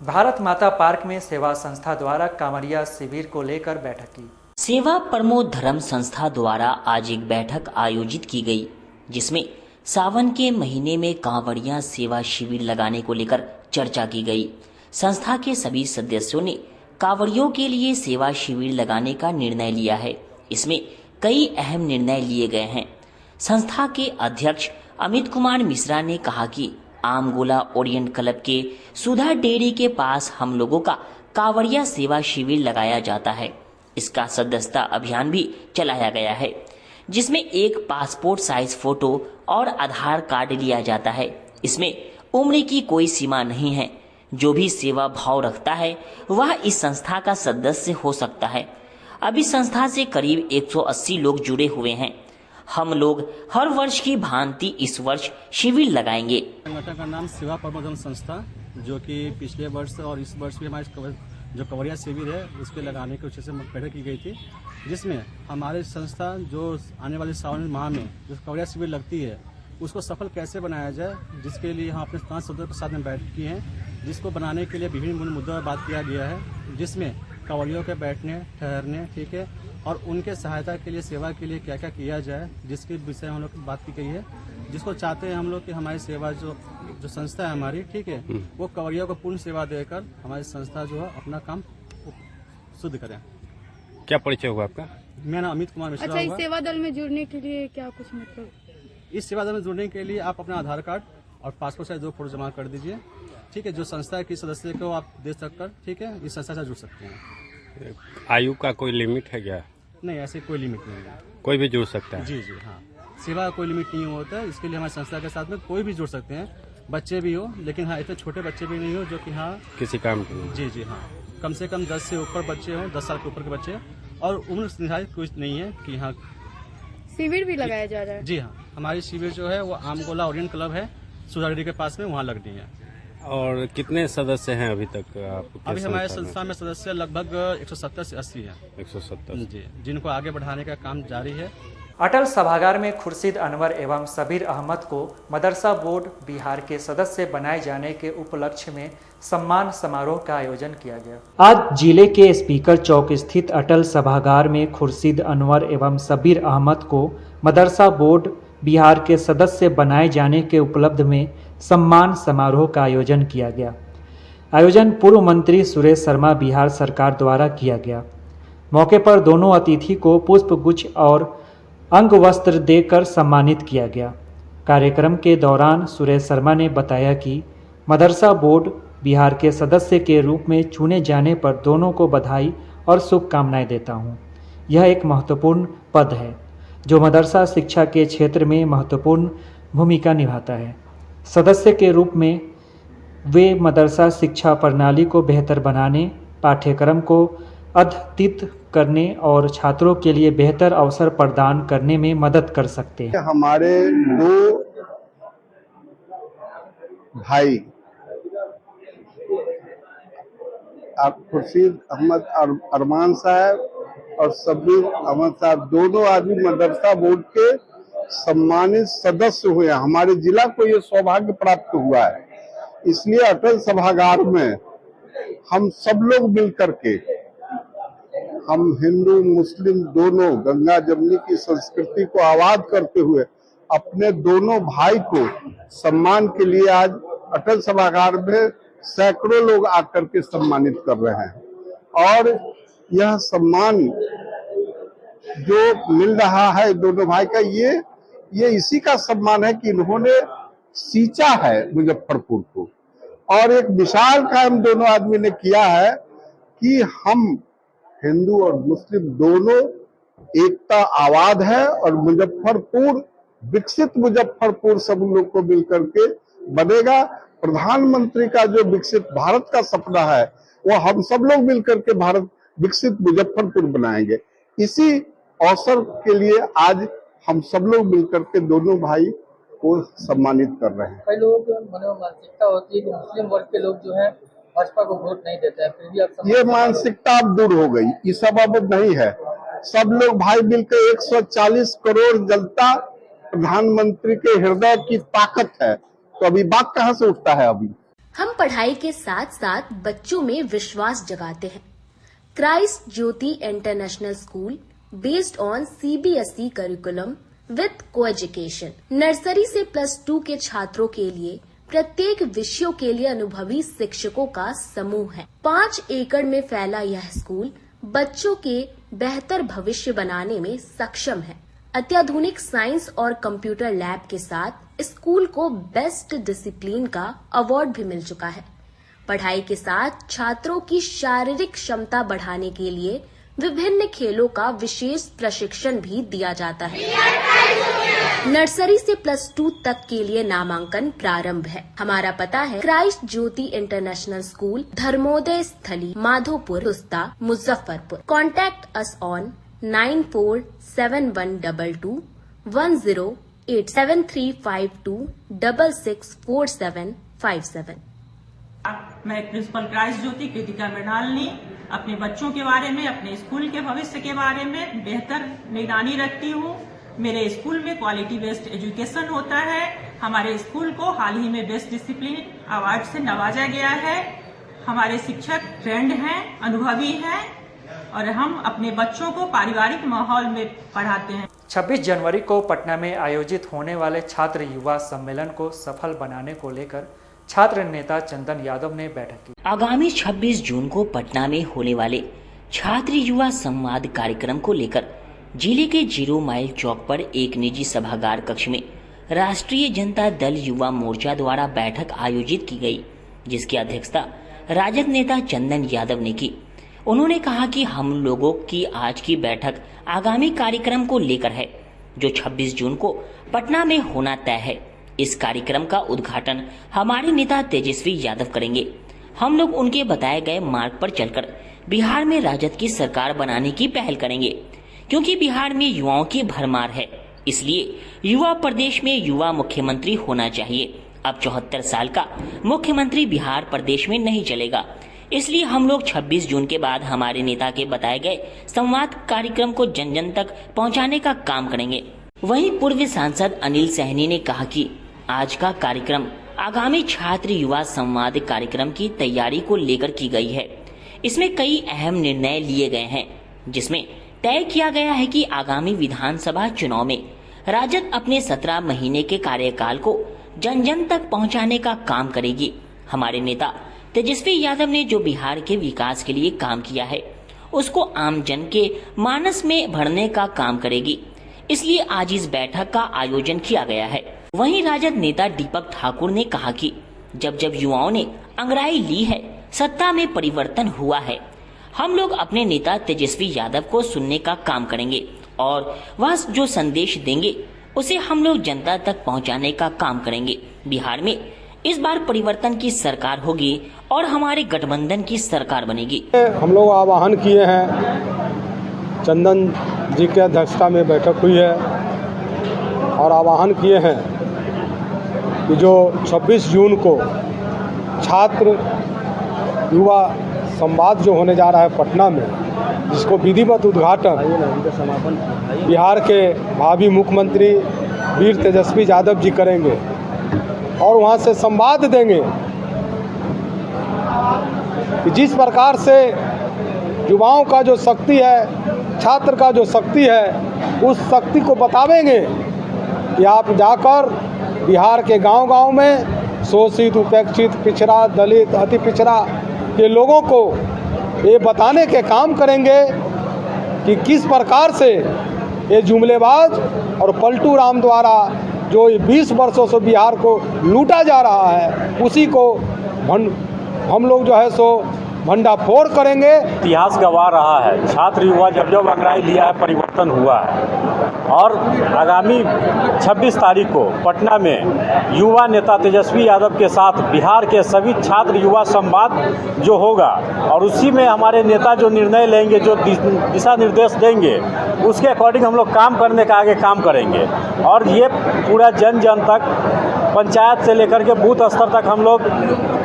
भारत माता पार्क में सेवा संस्था द्वारा कांवरिया शिविर को लेकर बैठक की। सेवा परमो धर्म संस्था द्वारा आज एक बैठक आयोजित की गई, जिसमें सावन के महीने में कांवड़िया सेवा शिविर लगाने को लेकर चर्चा की गई। संस्था के सभी सदस्यों ने कांवड़ियों के लिए सेवा शिविर लगाने का निर्णय लिया है। इसमें कई अहम निर्णय लिए गए हैं। संस्था के अध्यक्ष अमित कुमार मिश्रा ने कहा कि आमगोला ओरिएंट क्लब के सुधा डेयरी के पास हम लोगों का कांवड़िया सेवा शिविर लगाया जाता है। इसका सदस्यता अभियान भी चलाया गया है, जिसमें एक पासपोर्ट साइज फोटो और आधार कार्ड लिया जाता है। इसमें उम्र की कोई सीमा नहीं है। जो भी सेवा भाव रखता है वह इस संस्था का सदस्य हो सकता है। अभी संस्था से करीब 180 लोग जुड़े हुए हैं। हम लोग हर वर्ष की भांति इस वर्ष शिविर लगाएंगे। संगठन का नाम सेवा परमो धर्म संस्था, जो कि पिछले वर्ष और इस वर्ष भी हमारे जो कांवड़िया शिविर है उसके लगाने के उद्देश्य से बैठक की गई थी, जिसमें हमारे संस्था जो आने वाले सावन माह में जो कांवड़िया शिविर लगती है उसको सफल कैसे बनाया जाए, जिसके लिए हम अपने 5 सदस्यों के साथ में बैठक की है, जिसको बनाने के लिए विभिन्न मुद्दों पर बात किया गया है, जिसमें कांवड़ियों के बैठने, ठहरने, ठीक है, और उनके सहायता के लिए, सेवा के लिए क्या क्या किया जाए, जिसके विषय में हम लोग बात की गई है। जिसको चाहते हैं हम लोग कि हमारी सेवा जो संस्था है हमारी, ठीक है, वो कांवड़ियों को पूर्ण सेवा देकर हमारी संस्था जो है अपना काम शुद्ध करें। क्या परिचय हुआ आपका? मेरा नाम अमित कुमार मिश्रा। अच्छा, इस सेवा दल में जुड़ने के लिए क्या कुछ मतलब? इस सेवा दल में जुड़ने के लिए आप अपना आधार कार्ड और पासपोर्ट साइज 2 फोटो जमा कर दीजिए, ठीक है। जो संस्था के सदस्य को आप दे सककर, ठीक है, इस संस्था से जुड़ सकते हैं। आयु का कोई लिमिट है क्या? नहीं, ऐसे कोई लिमिट नहीं है, कोई भी जुड़ सकता है। जी जी हाँ, सेवा का कोई लिमिट नहीं होता है। इसके लिए हमारी संस्था के साथ में कोई भी जुड़ सकते हैं, बच्चे भी हो, लेकिन हाँ इतने छोटे बच्चे भी नहीं हो जो कि हाँ किसी काम के लिए। जी जी हाँ, कम से कम 10 से ऊपर बच्चे हों, 10 साल के ऊपर के बच्चे, और उम्र निर्धारित कुछ नहीं है कि हाँ। शिविर भी लगाया जा रहा है? जी हाँ, हमारी शिविर जो है वो आमगोला ओरिएंट क्लब है, सुधा डेयरी के पास में, वहाँ लगनी है। और कितने सदस्य हैं अभी तक आपके? अभी हमारे संस्था में सदस्य लगभग 170 से 80 है। 170 जी, जिनको आगे बढ़ाने का काम जारी है। अटल सभागार में खुर्शीद अनवर एवं सबीर अहमद को मदरसा बोर्ड बिहार के सदस्य बनाए जाने के उपलक्ष्य में सम्मान समारोह का आयोजन किया गया। आज जिले के स्पीकर चौक स्थित अटल सभागार में खुर्शीद अनवर एवं सबीर अहमद को मदरसा बोर्ड बिहार के सदस्य बनाए जाने के उपलब्ध में सम्मान समारोह का आयोजन किया गया। आयोजन पूर्व मंत्री सुरेश शर्मा बिहार सरकार द्वारा किया गया। मौके पर दोनों अतिथि को पुष्प गुच्छ और अंग वस्त्र देकर सम्मानित किया गया। कार्यक्रम के दौरान सुरेश शर्मा ने बताया कि मदरसा बोर्ड बिहार के सदस्य के रूप में चुने जाने पर दोनों को बधाई और शुभकामनाएं देता हूं। यह एक महत्वपूर्ण पद है जो मदरसा शिक्षा के क्षेत्र में महत्वपूर्ण भूमिका निभाता है। सदस्य के रूप में वे मदरसा शिक्षा प्रणाली को बेहतर बनाने, पाठ्यक्रम को अद्यतित करने और छात्रों के लिए बेहतर अवसर प्रदान करने में मदद कर सकते हैं। हमारे 2 भाई खुर्शीद अहमद अरमान साहब और सबीर अहमद साहब, दोनों आदमी मदरसा बोर्ड के सम्मानित सदस्य हुए। हमारे जिला को ये सौभाग्य प्राप्त हुआ है। इसलिए अटल सभागार में हम सब लोग मिलकर के, हम हिंदू मुस्लिम दोनों, गंगा जमुनी की संस्कृति को आबाद करते हुए अपने दोनों भाई को सम्मान के लिए आज अटल सभागार में सैकड़ों लोग आकर के सम्मानित कर रहे हैं। और यह सम्मान जो मिल रहा है दोनों भाई का, ये इसी का सम्मान है कि इन्होंने सींचा है मुजफ्फरपुर को, और एक विशाल काम दोनों आदमी ने किया है कि हम हिंदू और मुस्लिम दोनों एकता आबाद है और मुजफ्फरपुर, विकसित मुजफ्फरपुर सब लोग को मिलकर के बनेगा। प्रधानमंत्री का जो विकसित भारत का सपना है वो हम सब लोग मिलकर के भारत विकसित मुजफ्फरपुर बनाएंगे। इसी अवसर के लिए आज हम सब लोग मिलकर के दोनों भाई को सम्मानित कर रहे हैं। कई लोगों की मानसिकता होती है कि मुस्लिम वर्ग के लोग जो है भाजपा को वोट नहीं देते हैं, फिर भी आप ये मानसिकता अब दूर हो गई, ये सब अब नहीं है। सब लोग भाई मिलकर 140 करोड़ जनता प्रधानमंत्री के हृदय की ताकत है, तो अभी बात कहाँ से उठता है। अभी हम पढ़ाई के साथ साथ बच्चों में विश्वास जगाते हैं। Christ Jyoti international school based on CBSE curriculum with coeducation nursery से +2 के छात्रों के लिए प्रत्येक विषयों के लिए अनुभवी शिक्षकों का समूह है। 5 एकड़ में फैला यह स्कूल बच्चों के बेहतर भविष्य बनाने में सक्षम है। अत्याधुनिक साइंस और कंप्यूटर लैब के साथ स्कूल को बेस्ट डिसिप्लिन का अवार्ड भी मिल चुका है। पढ़ाई के साथ छात्रों की शारीरिक क्षमता बढ़ाने के लिए विभिन्न खेलों का विशेष प्रशिक्षण भी दिया जाता है। नर्सरी से +2 तक के लिए नामांकन प्रारंभ है। हमारा पता है Christ Jyoti international school, Dharmodaya Sthali, Madhopur, Rusta, Muzaffarpur. Contact us on 947122 108 7352 664757। मैं प्रिंसिपल क्राइस्ट ज्योति कृतिका मृणालिनी अपने बच्चों के बारे में, अपने स्कूल के भविष्य के बारे में बेहतर निगरानी रखती हूँ। मेरे स्कूल में क्वालिटी बेस्ड एजुकेशन होता है। हमारे स्कूल को हाल ही में बेस्ट डिसिप्लिन अवार्ड से नवाजा गया है। हमारे शिक्षक ट्रेंड हैं, अनुभवी हैं और हम अपने बच्चों को पारिवारिक माहौल में पढ़ाते हैं। 26 जनवरी को पटना में आयोजित होने वाले छात्र युवा सम्मेलन को सफल बनाने को लेकर छात्र नेता चंदन यादव ने बैठक की। आगामी 26 जून को पटना में होने वाले छात्र युवा संवाद कार्यक्रम को लेकर जिले के 0 माइल चौक पर एक निजी सभागार कक्ष में राष्ट्रीय जनता दल युवा मोर्चा द्वारा बैठक आयोजित की गई, जिसकी अध्यक्षता राजद नेता चंदन यादव ने की। उन्होंने कहा कि हम लोगों की आज की बैठक आगामी कार्यक्रम को लेकर है, जो 26 जून को पटना में होना तय है। इस कार्यक्रम का उद्घाटन हमारे नेता तेजस्वी यादव करेंगे। हम लोग उनके बताए गए मार्ग पर चलकर बिहार में राजद की सरकार बनाने की पहल करेंगे, क्योंकि बिहार में युवाओं की भरमार है। इसलिए युवा प्रदेश में युवा मुख्यमंत्री होना चाहिए। अब 74 साल का मुख्यमंत्री बिहार प्रदेश में नहीं चलेगा। इसलिए हम लोग 26 जून के बाद हमारे नेता के बताए गए संवाद कार्यक्रम को जन जन तक पहुंचाने का काम करेंगे। वहीं पूर्व सांसद अनिल सहनी ने कहा कि आज का कार्यक्रम आगामी छात्र युवा संवाद कार्यक्रम की तैयारी को लेकर की गई है। इसमें कई अहम निर्णय लिए गए हैं, जिसमें तय किया गया है कि आगामी विधानसभा चुनाव में राजद अपने 17 महीने के कार्यकाल को जन जन तक पहुंचाने का काम करेगी। हमारे नेता तेजस्वी यादव ने जो बिहार के विकास के लिए काम किया है, उसको आम जन के मानस में भरने का काम करेगी। इसलिए आज इस बैठक का आयोजन किया गया है। वहीं राजद नेता दीपक ठाकुर ने कहा कि जब जब युवाओं ने अंगड़ाई ली है, सत्ता में परिवर्तन हुआ है। हम लोग अपने नेता तेजस्वी यादव को सुनने का काम करेंगे और वह जो संदेश देंगे उसे हम लोग जनता तक पहुंचाने का काम करेंगे। बिहार में इस बार परिवर्तन की सरकार होगी और हमारे गठबंधन की सरकार बनेगी। हम लोग आह्वान किए हैं, चंदन जी के अध्यक्षता में बैठक हुई है और आह्वान किए हैं कि जो 26 जून को छात्र युवा संवाद जो होने जा रहा है पटना में, जिसको विधिवत उद्घाटन बिहार के भावी मुख्यमंत्री वीर तेजस्वी यादव जी करेंगे और वहाँ से संवाद देंगे कि जिस प्रकार से युवाओं का जो शक्ति है, छात्र का जो शक्ति है, उस शक्ति को बतावेंगे कि आप जाकर बिहार के गांव-गांव में शोषित, उपेक्षित, पिछड़ा, दलित, अति पिछड़ा के लोगों को ये बताने के काम करेंगे कि किस प्रकार से ये जुमलेबाज और पलटू राम द्वारा जो 20 वर्षों से बिहार को लूटा जा रहा है, उसी को हम लोग जो है सो भंडाफोड़ करेंगे। इतिहास गवाह रहा है, छात्र युवा जब जब अंग्रेजी लिया है परिवर्तन हुआ है और आगामी 26 तारीख को पटना में युवा नेता तेजस्वी यादव के साथ बिहार के सभी छात्र युवा संवाद जो होगा और उसी में हमारे नेता जो निर्णय लेंगे, जो दिशा निर्देश देंगे, उसके अकॉर्डिंग हम लोग काम करने का आगे काम करेंगे और ये पूरा जन जन तक, पंचायत से लेकर के बूथ स्तर तक हम लोग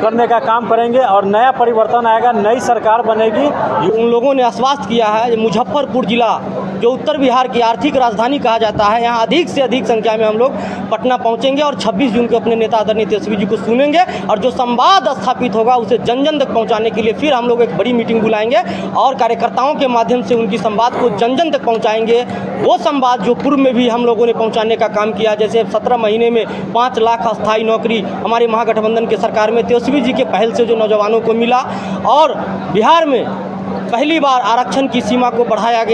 करने का काम करेंगे और नया परिवर्तन आएगा, नई सरकार बनेगी। उन लोगों ने आश्वस्त किया है मुजफ्फरपुर जिला जो उत्तर बिहार की आर्थिक राजधानी कहा जाता है, यहाँ अधिक से अधिक संख्या में हम लोग पटना पहुँचेंगे और 26 जून को अपने नेता आदरणीय तेजस्वी जी को सुनेंगे और जो संवाद स्थापित होगा उसे जन जन तक पहुँचाने के लिए फिर हम लोग एक बड़ी मीटिंग बुलाएंगे और कार्यकर्ताओं के माध्यम से उनकी संवाद को जन जन तक पहुँचाएंगे। वो संवाद जो पूर्व में भी हम लोगों ने पहुँचाने का काम किया, जैसे 17 महीने में 5 लाख अस्थायी नौकरी हमारे महागठबंधन के सरकार में तेजस्वी जी के पहल से जो नौजवानों को मिला और बिहार में पहली बार आरक्षण की सीमा को बढ़ाया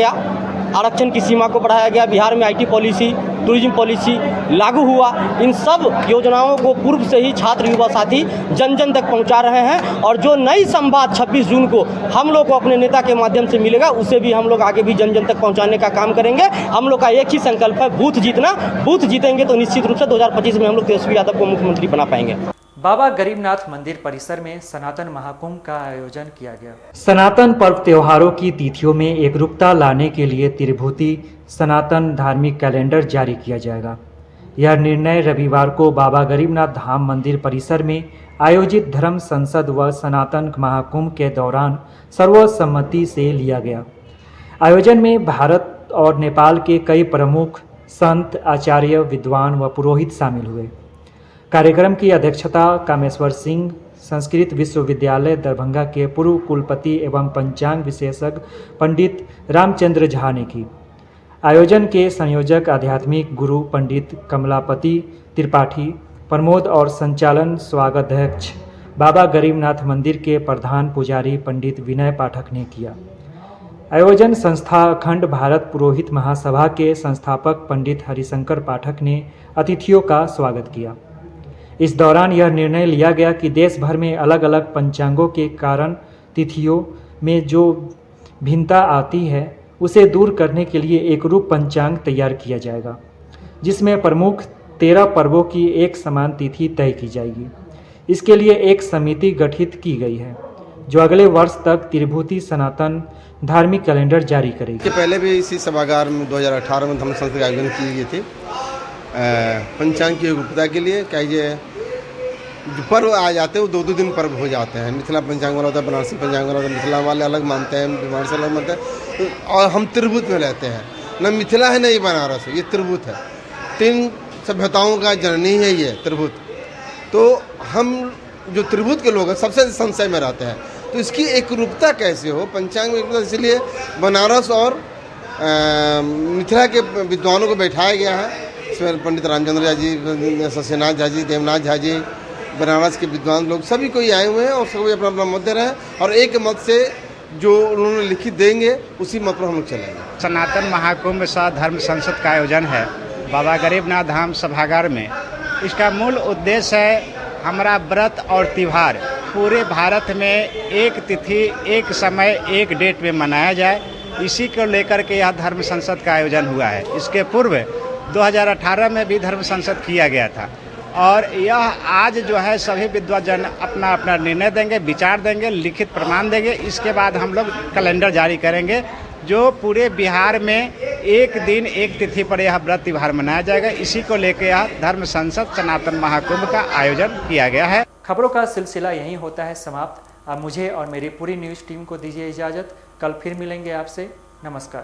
गया, बिहार में IT पॉलिसी, टूरिज्म पॉलिसी लागू हुआ। इन सब योजनाओं को पूर्व से ही छात्र युवा साथी जन जन तक पहुंचा रहे हैं और जो नई संवाद 26 जून को हम लोग को अपने नेता के माध्यम से मिलेगा उसे भी हम लोग आगे भी जन जन तक पहुंचाने का काम करेंगे। हम लोग का एक ही संकल्प है, बूथ जीतना। बूथ जीतेंगे तो निश्चित रूप से 2025 में हम लोग तेजस्वी यादव को मुख्यमंत्री बना पाएंगे। बाबा गरीबनाथ मंदिर परिसर में सनातन महाकुंभ का आयोजन किया गया। सनातन पर्व त्योहारों की तिथियों में एकरूपता लाने के लिए त्रिभूति सनातन धार्मिक कैलेंडर जारी किया जाएगा। यह निर्णय रविवार को बाबा गरीबनाथ धाम मंदिर परिसर में आयोजित धर्म संसद व सनातन महाकुंभ के दौरान सर्वसम्मति से लिया गया। आयोजन में भारत और नेपाल के कई प्रमुख संत, आचार्य, विद्वान व पुरोहित शामिल हुए। कार्यक्रम की अध्यक्षता कामेश्वर सिंह संस्कृत विश्वविद्यालय दरभंगा के पूर्व कुलपति एवं पंचांग विशेषज्ञ पंडित रामचंद्र झा ने की। आयोजन के संयोजक आध्यात्मिक गुरु पंडित कमलापति त्रिपाठी प्रमोद और संचालन स्वागताध्यक्ष बाबा गरीबनाथ मंदिर के प्रधान पुजारी पंडित विनय पाठक ने किया। आयोजन संस्था अखंड भारत पुरोहित महासभा के संस्थापक पंडित हरिशंकर पाठक ने अतिथियों का स्वागत किया। इस दौरान यह निर्णय लिया गया कि देश भर में अलग अलग पंचांगों के कारण तिथियों में जो भिन्नता आती है उसे दूर करने के लिए एकरूप पंचांग तैयार किया जाएगा, जिसमें प्रमुख 13 पर्वों की एक समान तिथि तय की जाएगी। इसके लिए एक समिति गठित की गई है जो अगले वर्ष तक त्रिभूति सनातन धार्मिक कैलेंडर जारी करेगी। पहले भी इसी सभागार में 2018 में धर्म संसद का आयोजन की गई थी पंचांग की एकरूपता के लिए। क्या ये जो पर्व आ जाते हैं वो 2-2 दिन पर्व हो जाते हैं। मिथिला पंचांग वाला होता है, बनारसी पंचांग वाला होता है, मिथिला वाले अलग मानते हैं, बनारस अलग मानते हैं और हम त्रिभुत में रहते हैं। न मिथिला है न ये बनारस है, ये त्रिभुत है। 3 सभ्यताओं का जननी है ये त्रिभुत। तो हम जो त्रिभुत के लोग हैं सबसे संशय में रहते हैं, तो इसकी एकरूपता कैसे हो पंचांग में। इसलिए बनारस और मिथिला के विद्वानों को बैठाया गया है। इसमें पंडित रामचंद्र झा जी, सस्यनाथ झा जी, देवनाथ झा जी, बनारस के विद्वान लोग सभी कोई आए हुए हैं और सभी अपना अपना मत दे रहे हैं और एक मत से जो उन्होंने लिखित देंगे उसी मत पर हम लोग चलेंगे। सनातन महाकुंभ सह धर्म संसद का आयोजन है बाबा गरीबनाथ धाम सभागार में। इसका मूल उद्देश्य है हमारा व्रत और त्यौहार पूरे भारत में एक तिथि, एक समय, एक डेट में मनाया जाए। इसी को लेकर के यह धर्म संसद का आयोजन हुआ है। इसके पूर्व 2018 में भी धर्म संसद किया गया था और यह आज जो है सभी विद्वान अपना अपना निर्णय देंगे, विचार देंगे, लिखित प्रमाण देंगे। इसके बाद हम लोग कैलेंडर जारी करेंगे जो पूरे बिहार में एक दिन एक तिथि पर यह व्रत त्यौहार मनाया जाएगा। इसी को लेकर यह धर्म संसद सनातन महाकुंभ का आयोजन किया गया है। खबरों का सिलसिला यहीं होता है समाप्त। आप मुझे और मेरी पूरी न्यूज़ टीम को दीजिए इजाज़त। कल फिर मिलेंगे आपसे। नमस्कार।